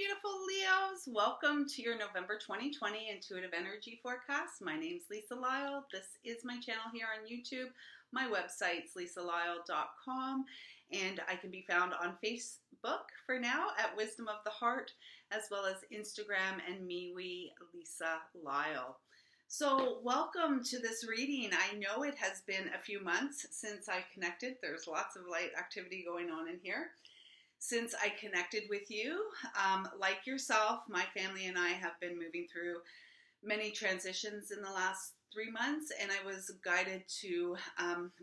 beautiful Leos. Welcome to your November 2020 Intuitive Energy Forecast. My name's Lisa Lyle. This is my channel here on YouTube. My website's lisalyle.com, and I can be found on Facebook for now at Wisdom of the Heart, as well as Instagram and MeWe Lisa Lyle. So welcome to this reading. I know it has been a few months since I connected. There's lots of light activity going on in here. Since I connected with you, like yourself, my family and I have been moving through many transitions in the last 3 months, and I was guided to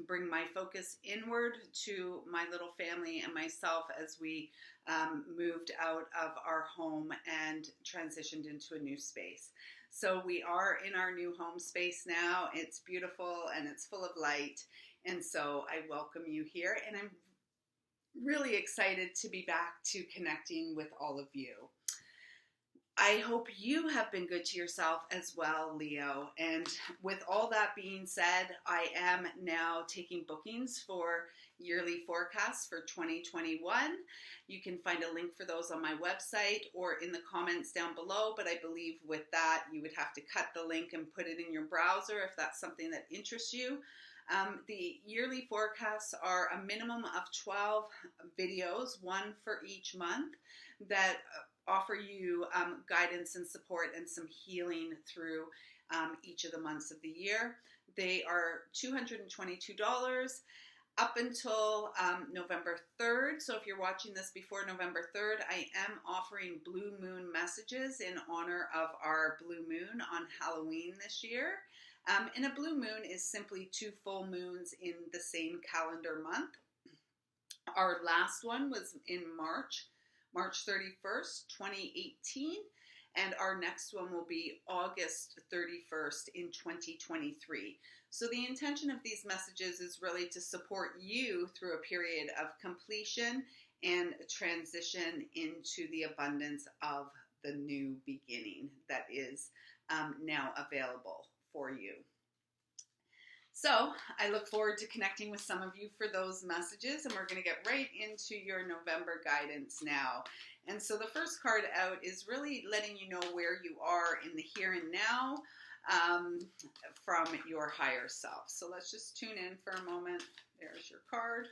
bring my focus inward to my little family and myself as we moved out of our home and transitioned into a new space. So we are in our new home space now. It's beautiful and it's full of light, and so I welcome you here, and I'm really excited to be back to connecting with all of you. I hope you have been good to yourself as well, Leo. And with all that being said, I am now taking bookings for yearly forecasts for 2021. You can find a link for those on my website or in the comments down below, but I believe with that you would have to cut the link and put it in your browser if that's something that interests you. The yearly forecasts are a minimum of 12 videos, one for each month, that offer you guidance and support and some healing through each of the months of the year. They are $222 up until November 3rd. So if you're watching this before November 3rd, I am offering Blue Moon messages in honor of our Blue Moon on Halloween this year. And a blue moon is simply 2 full moons in the same calendar month. Our last one was in March 31st, 2018, and our next one will be August 31st in 2023. So the intention of these messages is really to support you through a period of completion and transition into the abundance of the new beginning that is now available for you. So I look forward to connecting with some of you for those messages, and we're going to get right into your November guidance now. And so the first card out is really letting you know where you are in the here and now from your higher self. So let's just tune in for a moment. There's your card.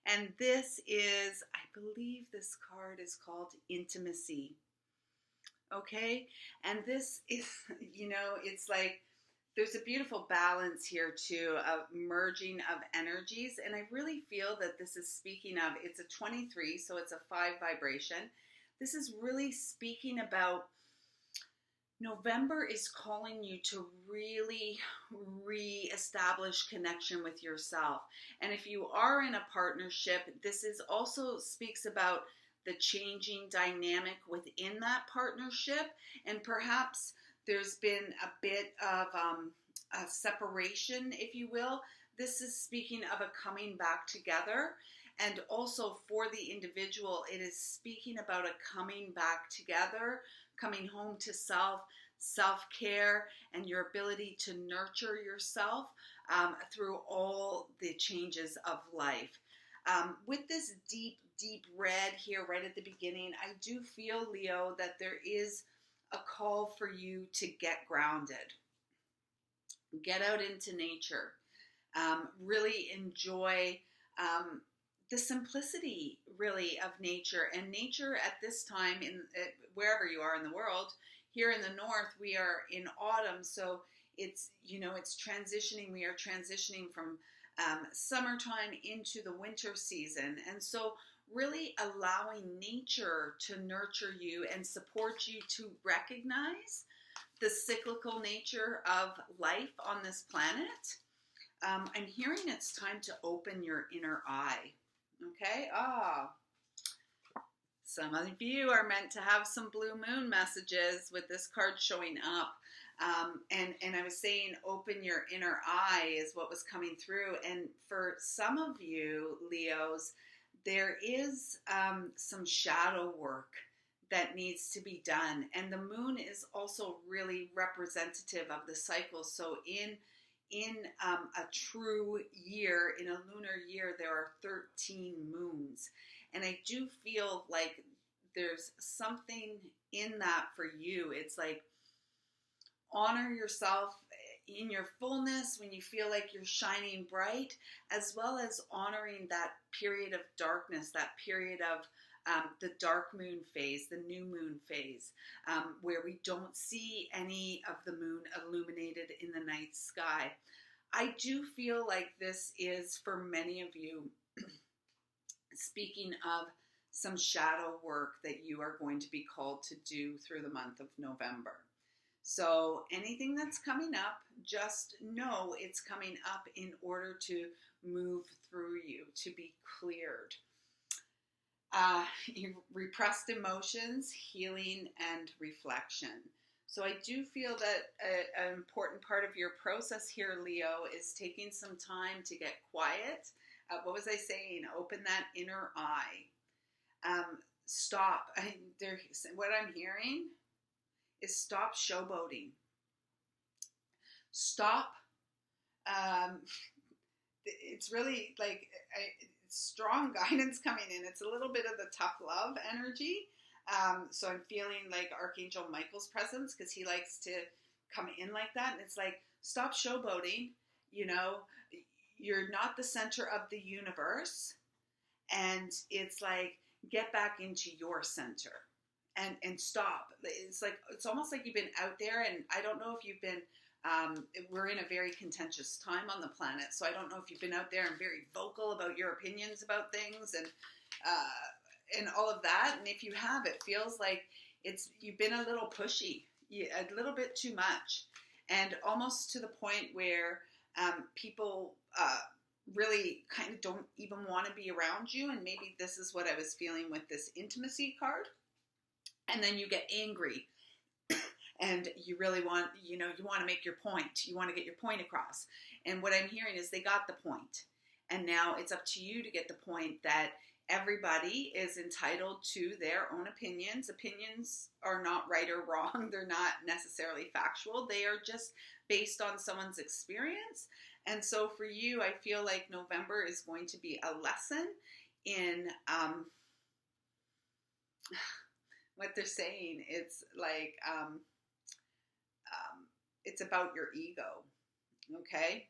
And this is, I believe this card is called Intimacy. Okay, and this is, it's like there's a beautiful balance here too of merging of energies, and I really feel that this is speaking of, it's a 23, so it's a 5 vibration. This is really speaking about November is calling you to really re-establish connection with yourself. And if you are in a partnership, this is also speaks about the changing dynamic within that partnership, and perhaps there's been a bit of a separation, if you will. This is speaking of a coming back together, and also for the individual, it is speaking about a coming back together, coming home to self-care, and your ability to nurture yourself through all the changes of life. With this deep red here right at the beginning, I do feel, Leo, that there is a call for you to get grounded. Get out into nature. Really enjoy the simplicity, really, of nature. And nature at this time, wherever you are in the world, here in the north, we are in autumn, so it's transitioning. We are transitioning from summertime into the winter season, and so really allowing nature to nurture you and support you to recognize the cyclical nature of life on this planet. I'm hearing it's time to open your inner eye. Okay? Some of you are meant to have some blue moon messages with this card showing up. And I was saying open your inner eye is what was coming through. And for some of you, Leos, there is some shadow work that needs to be done. And the moon is also really representative of the cycle. So in in a true year, in a lunar year, there are 13 moons. And I do feel like there's something in that for you. It's like honor yourself in your fullness when you feel like you're shining bright, as well as honoring that period of darkness, that period of the dark moon phase, the new moon phase, where we don't see any of the moon illuminated in the night sky. I do feel like this is, for many of you, speaking of some shadow work that you are going to be called to do through the month of November. So anything that's coming up, just know it's coming up in order to move through you, to be cleared. Repressed emotions, healing, and reflection. So I do feel that an important part of your process here, Leo, is taking some time to get quiet. What was I saying? Open that inner eye. Stop. What I'm hearing is stop showboating. Stop. It's really like strong guidance coming in. It's a little bit of the tough love energy. So I'm feeling like Archangel Michael's presence, because he likes to come in like that. And it's like, stop showboating. You know, you're not the center of the universe. And it's like, get back into your center and stop. It's like, it's almost like you've been out there, and I don't know if you've been, we're in a very contentious time on the planet. So I don't know if you've been out there and very vocal about your opinions about things and all of that. And if you have, it feels like you've been a little pushy, a little bit too much, and almost to the point where people really kind of don't even want to be around you. And maybe this is what I was feeling with this intimacy card. And then you get angry and you really want, you want to make your point. You want to get your point across. And what I'm hearing is they got the point. And now it's up to you to get the point that everybody is entitled to their own opinions. Opinions are not right or wrong. They're not necessarily factual. They are just based on someone's experience. And so for you, I feel like November is going to be a lesson in what they're saying. It's like, it's about your ego, okay?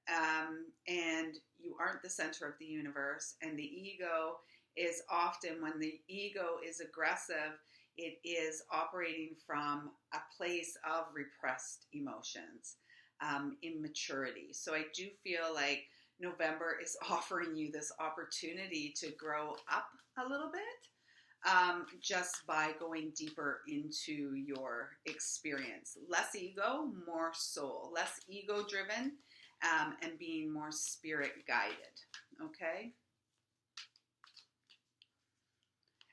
And you aren't the center of the universe. And the ego is often, when the ego is aggressive, it is operating from a place of repressed emotions, immaturity. So I do feel like November is offering you this opportunity to grow up a little bit, just by going deeper into your experience. Less ego, more soul. Less ego driven, and being more spirit guided. Okay?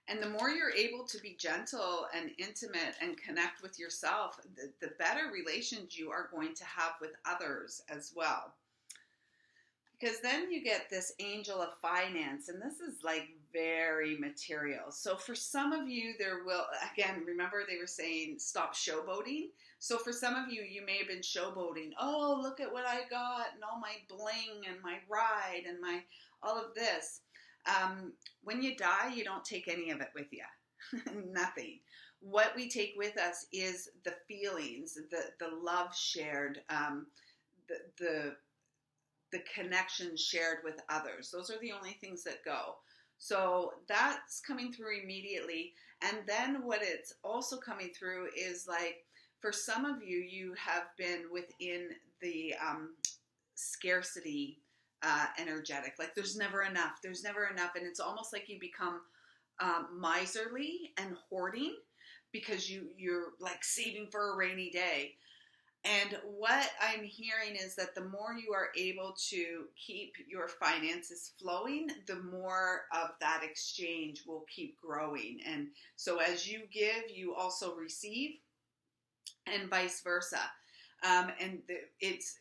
And the more you're able to be gentle and intimate and connect with yourself, the better relations you are going to have with others as well. Because then you get this angel of finance, and this is like very material. So for some of you, there will, again, remember they were saying stop showboating. So for some of you, you may have been showboating. Oh, look at what I got, and all my bling, and my ride, and my all of this. When you die, you don't take any of it with you. Nothing. What we take with us is the feelings, the love shared, the connection shared with others. Those are the only things that go. So that's coming through immediately. And then what it's also coming through is like, for some of you, you have been within the scarcity energetic. Like there's never enough. There's never enough. And it's almost like you become miserly and hoarding because you're like saving for a rainy day. And what I'm hearing is that the more you are able to keep your finances flowing, the more of that exchange will keep growing. And so as you give, you also receive, and vice versa. It's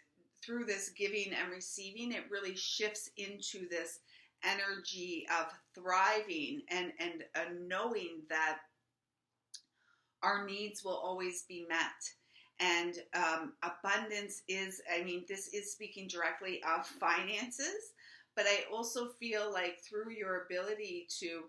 through this giving and receiving, it really shifts into this energy of thriving and knowing that our needs will always be met. And abundance is, I mean, this is speaking directly of finances, but I also feel like through your ability to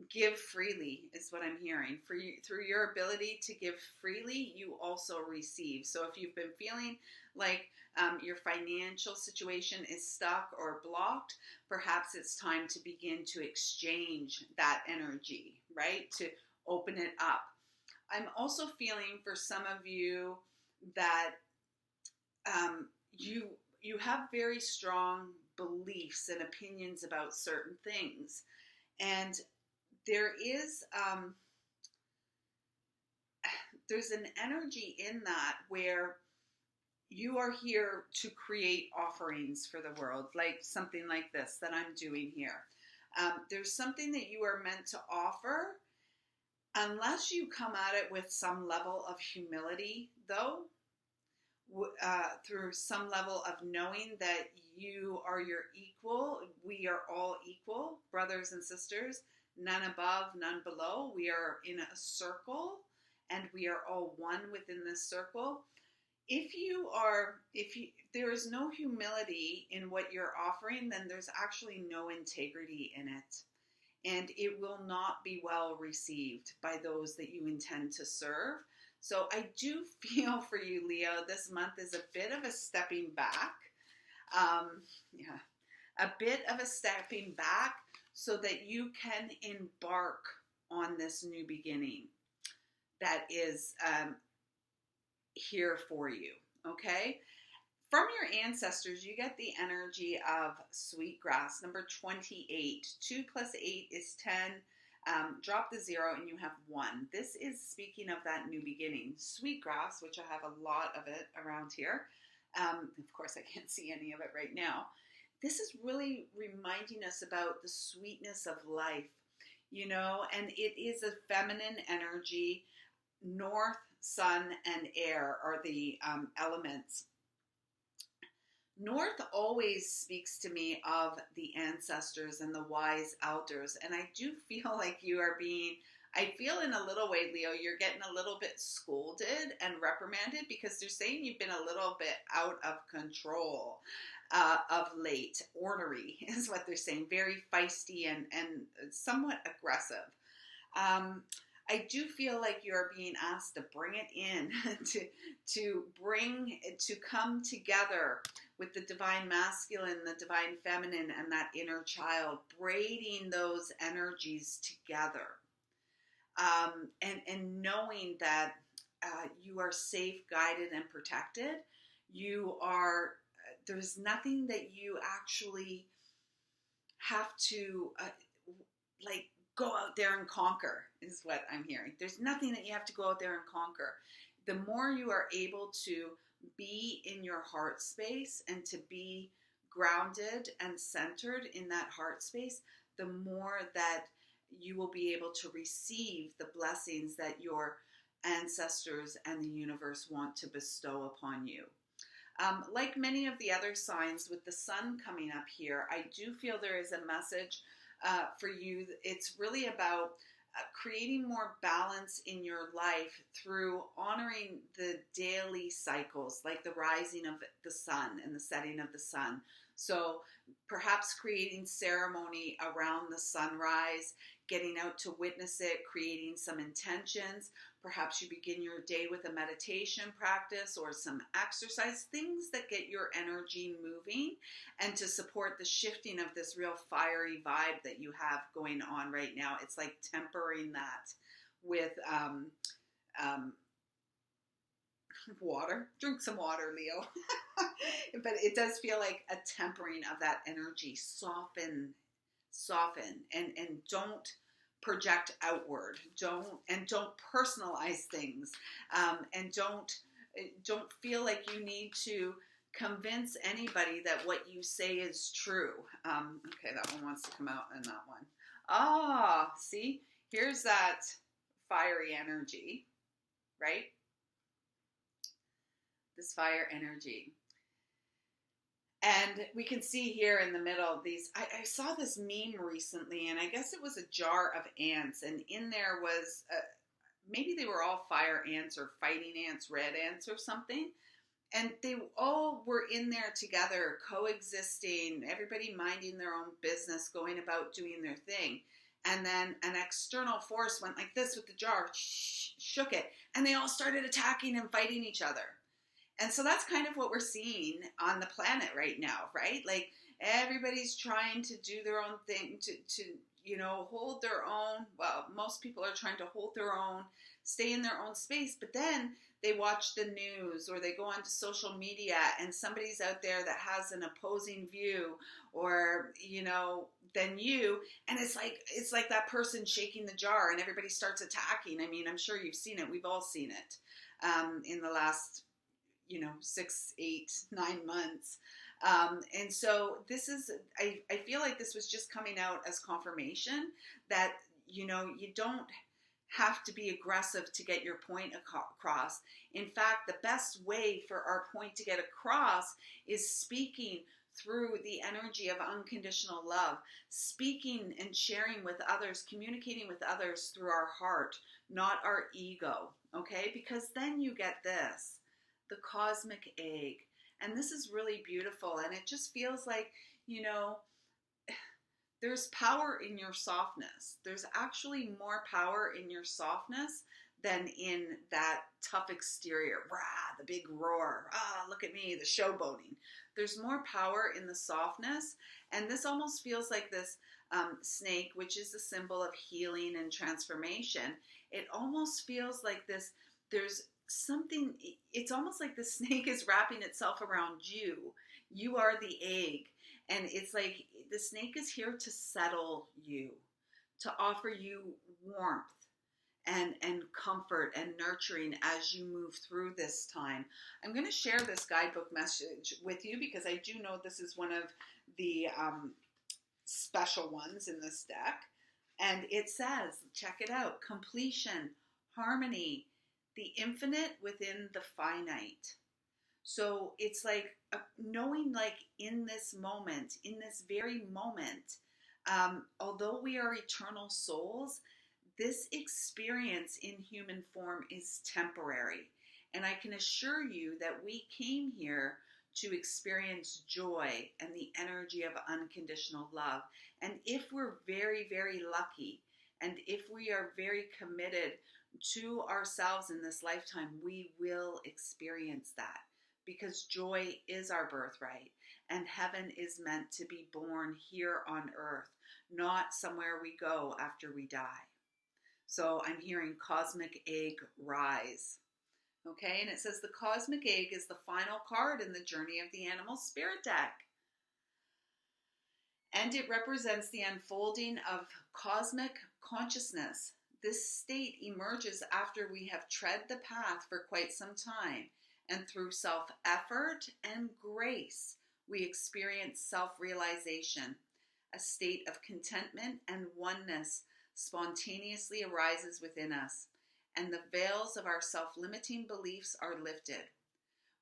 give freely is what I'm hearing. For you, through your ability to give freely, you also receive. So if you've been feeling like your financial situation is stuck or blocked, perhaps it's time to begin to exchange that energy, right? To open it up. I'm also feeling for some of you that you have very strong beliefs and opinions about certain things, and there is there's an energy in that where you are here to create offerings for the world, like something like this that I'm doing here. There's something that you are meant to offer, unless you come at it with some level of humility, though, through some level of knowing that you are your equal. We are all equal, brothers and sisters, none above, none below. We are in a circle, and we are all one within this circle. If there is no humility in what you're offering, then there's actually no integrity in it. And it will not be well received by those that you intend to serve. So I do feel for you, Leo, this month is a bit of a stepping back. A bit of a stepping back so that you can embark on this new beginning that is here for you, okay? From your ancestors, you get the energy of sweetgrass, number 28. 2 plus 8 is 10. Drop the 0 and you have 1. This is speaking of that new beginning. Sweetgrass, which I have a lot of it around here. Of course, I can't see any of it right now. This is really reminding us about the sweetness of life, you know, and it is a feminine energy. North, sun, and air are the elements. North always speaks to me of the ancestors and the wise elders, and I do feel like you are being, I feel in a little way, Leo, you're getting a little bit scolded and reprimanded because they're saying you've been a little bit out of control of late. Ornery is what they're saying, very feisty and somewhat aggressive. I do feel like you're being asked to bring it in, to come together with the divine masculine, the divine feminine, and that inner child, braiding those energies together. And knowing that you are safe, guided, and protected. You are, there's nothing that you actually have to, go out there and conquer, is what I'm hearing. There's nothing that you have to go out there and conquer. The more you are able to be in your heart space and to be grounded and centered in that heart space, the more that you will be able to receive the blessings that your ancestors and the universe want to bestow upon you. Like many of the other signs, with the sun coming up here, I do feel there is a message for you. It's really about creating more balance in your life through honoring the daily cycles, like the rising of the sun and the setting of the sun. So perhaps creating ceremony around the sunrise, getting out to witness it, creating some intentions. Perhaps you begin your day with a meditation practice or some exercise, things that get your energy moving and to support the shifting of this real fiery vibe that you have going on right now. It's like tempering that with water. Drink some water, Leo. But it does feel like a tempering of that energy. Soften, and don't project outward. Don't personalize things, and don't feel like you need to convince anybody that what you say is true. Okay, that one wants to come out, and that one. Ah, see, here's that fiery energy, right? This fire energy. And we can see here in the middle these, I saw this meme recently, and I guess it was a jar of ants, and in there was maybe they were all fire ants or fighting ants, red ants or something. And they all were in there together, coexisting, everybody minding their own business, going about doing their thing. And then an external force went like this with the jar, shook it, and they all started attacking and fighting each other. And so that's kind of what we're seeing on the planet right now, right? Like everybody's trying to do their own thing, to hold their own. Well, most people are trying to hold their own, stay in their own space, but then they watch the news or they go onto social media and somebody's out there that has an opposing view or, than you. And it's like that person shaking the jar and everybody starts attacking. I mean, I'm sure you've seen it. We've all seen it in the last, 6, 8, 9 months. And so this is, I feel like this was just coming out as confirmation that, you don't have to be aggressive to get your point across. In fact, the best way for our point to get across is speaking through the energy of unconditional love, speaking and sharing with others, communicating with others through our heart, not our ego, okay? Because then you get this, the cosmic egg. And this is really beautiful. And it just feels like, there's power in your softness. There's actually more power in your softness than in that tough exterior. Rah, the big roar. Ah, look at me, the showboating. There's more power in the softness. And this almost feels like this snake, which is the symbol of healing and transformation. It almost feels like this, there's something, it's almost like the snake is wrapping itself around you. You are the egg. And it's like the snake is here to settle you, to offer you warmth and comfort and nurturing as you move through this time. I'm going to share this guidebook message with you because I do know this is one of the special ones in this deck. And it says, check it out, completion, harmony, the infinite within the finite. So it's like knowing, like in this moment, in this very moment, although we are eternal souls, this experience in human form is temporary. And I can assure you that we came here to experience joy and the energy of unconditional love. And if we're very, very lucky, and if we are very committed to ourselves in this lifetime, we will experience that. Because joy is our birthright, and heaven is meant to be born here on earth, not somewhere we go after we die. So I'm hearing cosmic egg rise. Okay, and it says the cosmic egg is the final card in the journey of the animal spirit deck. And it represents the unfolding of cosmic consciousness. This state emerges after we have tread the path for quite some time. And through self-effort and grace, we experience self-realization. A state of contentment and oneness spontaneously arises within us, and the veils of our self-limiting beliefs are lifted.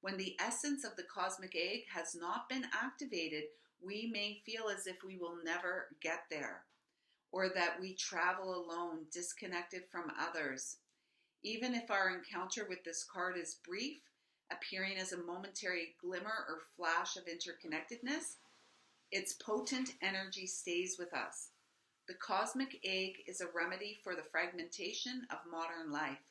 When the essence of the cosmic egg has not been activated, we may feel as if we will never get there, or that we travel alone, disconnected from others. Even if our encounter with this card is brief, appearing as a momentary glimmer or flash of interconnectedness, its potent energy stays with us. The cosmic egg is a remedy for the fragmentation of modern life.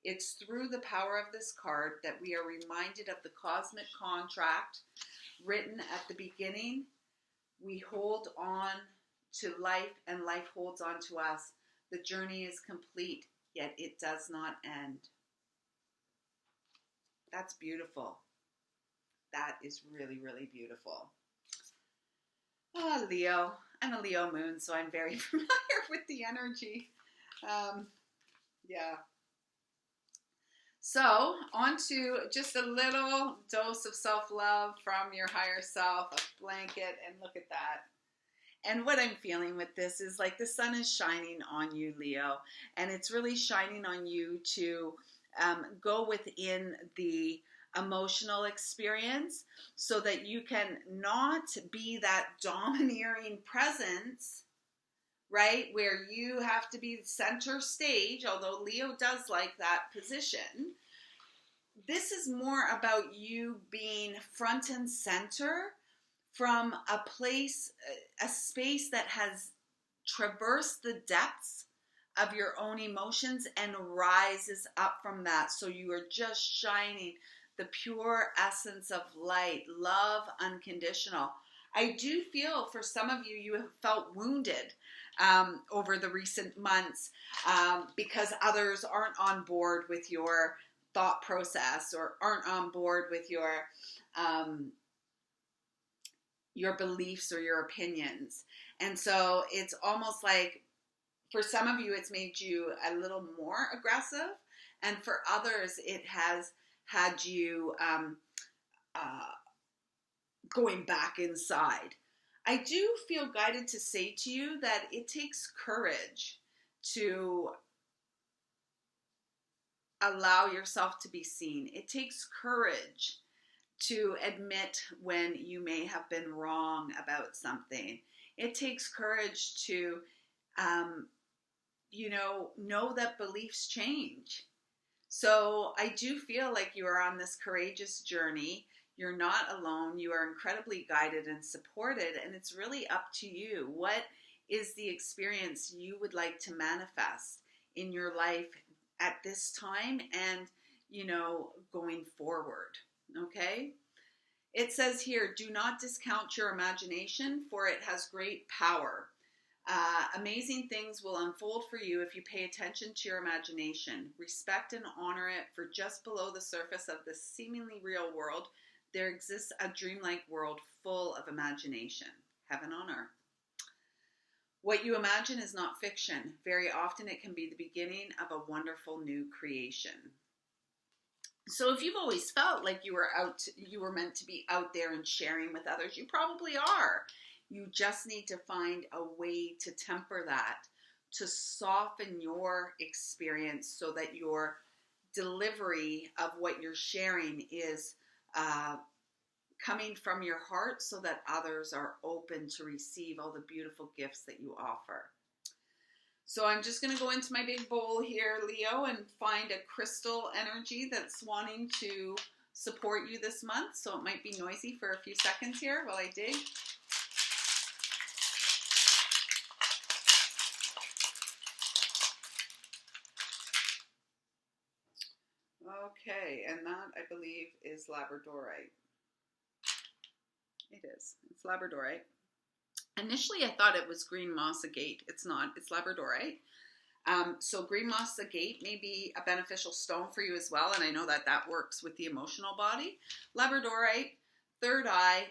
It's through the power of this card that we are reminded of the cosmic contract written at the beginning. We hold on to life and life holds on to us. The journey is complete, yet it does not end. That's beautiful. That is really, really beautiful. Oh, Leo. I'm a Leo moon, so I'm very familiar with the energy. Yeah. So, on to just a little dose of self-love from your higher self, a blanket, and look at that. And what I'm feeling with this is like the sun is shining on you, Leo, and it's really shining on you to go within the emotional experience so that you can not be that domineering presence, right? Where you have to be center stage, although Leo does like that position. This is more about you being front and center from a place, a space that has traversed the depths of your own emotions and rises up from that. So you are just shining the pure essence of light, love, unconditional. I do feel for some of you, you have felt wounded over the recent months because others aren't on board with your thought process or aren't on board with your beliefs or your opinions. And so it's almost like for some of you, it's made you a little more aggressive. And for others, it has had you going back inside. I do feel guided to say to you that it takes courage to allow yourself to be seen. It takes courage to admit when you may have been wrong about something. It takes courage to, know that beliefs change. So I do feel like you are on this courageous journey. You're not alone. You are incredibly guided and supported, and it's really up to you. What is the experience you would like to manifest in your life at this time and, going forward? Okay? It says here, do not discount your imagination, for it has great power. Amazing things will unfold for you if you pay attention to your imagination. Respect and honor it, for just below the surface of this seemingly real world, there exists a dreamlike world full of imagination. Heaven on earth. What you imagine is not fiction. Very often it can be the beginning of a wonderful new creation. So if you've always felt like you were meant to be out there and sharing with others, you probably are. You just need to find a way to temper that, to soften your experience so that your delivery of what you're sharing is coming from your heart so that others are open to receive all the beautiful gifts that you offer. So I'm just going to go into my big bowl here, Leo, and find a crystal energy that's wanting to support you this month. So it might be noisy for a few seconds here while I dig. Okay, and that I believe is Labradorite. It is. It's Labradorite. Initially, I thought it was green moss agate. It's not. It's Labradorite. So green moss agate may be a beneficial stone for you as well, and I know that that works with the emotional body. Labradorite, third eye,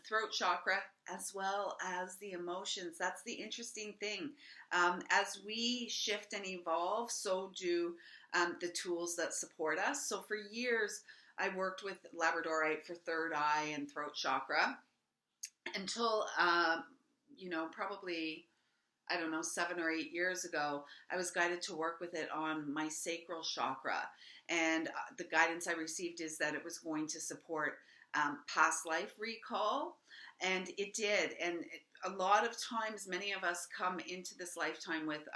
throat chakra, as well as the emotions. That's the interesting thing. As we shift and evolve, so do the tools that support us. So for years, I worked with Labradorite for third eye and throat chakra until, probably, 7 or 8 years ago, I was guided to work with it on my sacral chakra. And the guidance I received is that it was going to support past life recall. And it did. And a lot of times, many of us come into this lifetime with,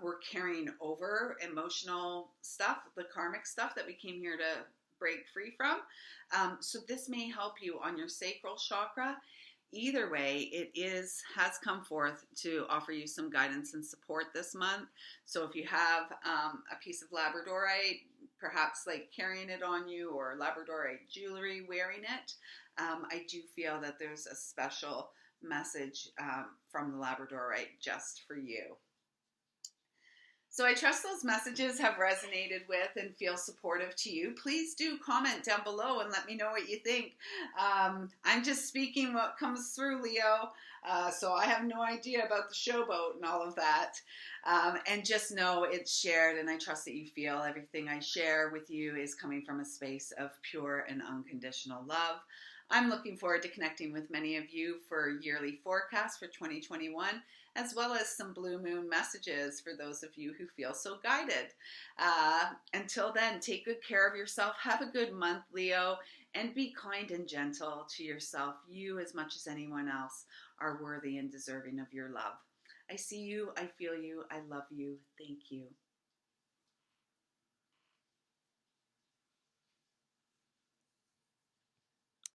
we're carrying over emotional stuff, the karmic stuff that we came here to break free from. So this may help you on your sacral chakra. Either way, it has come forth to offer you some guidance and support this month. So if you have a piece of Labradorite, perhaps like carrying it on you, or Labradorite jewelry, wearing it, I do feel that there's a special message from the Labradorite just for you. So I trust those messages have resonated with and feel supportive to you. Please do comment down below and let me know what you think. I'm just speaking what comes through, Leo. So I have no idea about the showboat and all of that. And just know it's shared, and I trust that you feel everything I share with you is coming from a space of pure and unconditional love. I'm looking forward to connecting with many of you for yearly forecasts for 2021, as well as some blue moon messages for those of you who feel so guided. Until then, take good care of yourself. Have a good month, Leo, and be kind and gentle to yourself. You, as much as anyone else, are worthy and deserving of your love. I see you, I feel you, I love you. Thank you.